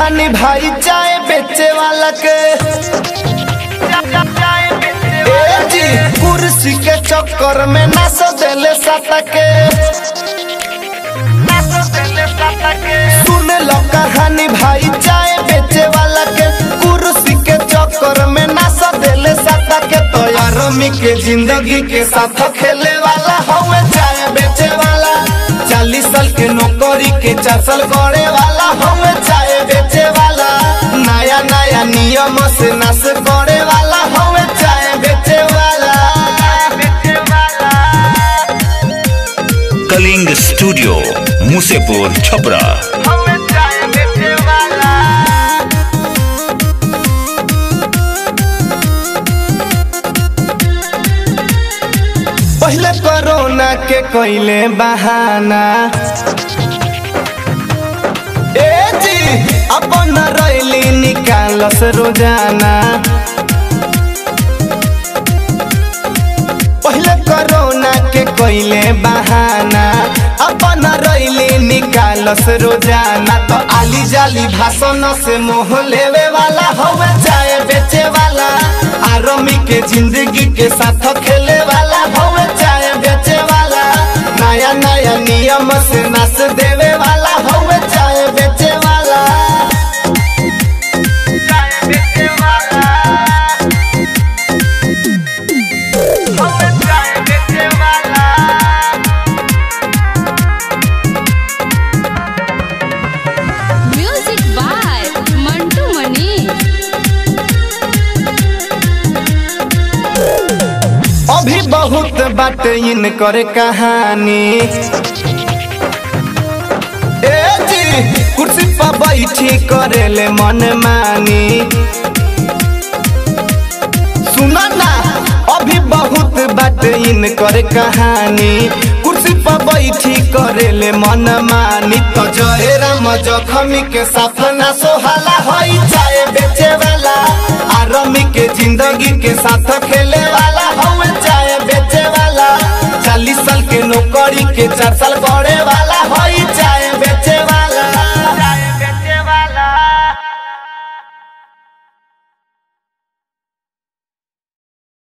कहानी भाई चाय बेचे वाला के जी कुर्सी के चक्कर में नाच देले साता के सुन लो कहानी भाई चाय बेचे वाला के कुर्सी के चक्कर में नाच देले साता के तो यारमी के जिंदगी के साथ खेले वाला हवे चाय बेचे वाला 40 साल के नौकरी के 4 साल करे वाला हवे चाय बेचे वाला नया नया नियम से नाश करे वाला हवे चाय बेचे वाला। कलिंग स्टूडियो मुसेपुर छपरा। पहले कोरोना के कोइले बहाना ए जी अपन रैली निकालस रोजाना पहले कोरोना के कोइले बहाना अपन रैली निकालस रोजाना तो आली जाली भाषण से मोह लेवे वाला हवे चाय बेचे वाला आर्मी के जिंदगी के साथ खेले वाला हवे चाय बेचे वाला नया नया नियम से नाच देवे वाला हवे चाय बेचे वाला। म्यूजिक बाय मंटू मनी। अभी बहुत बात इन करे कहानी ए जी कुर्सी पर बैठी करेले मन मानी सुना ना अभी बहुत बात इन करे कहानी कुर्सी पर बैठी करेले मन मानी तो जय राम जखमी के साथ ना सोहाला होई चाय बेचे वाला आर्मी के जिंदगी के साथ खेले वाला हवे चाय बेचे वाला 40 साल के नौकरी के 4 साल करे वाला।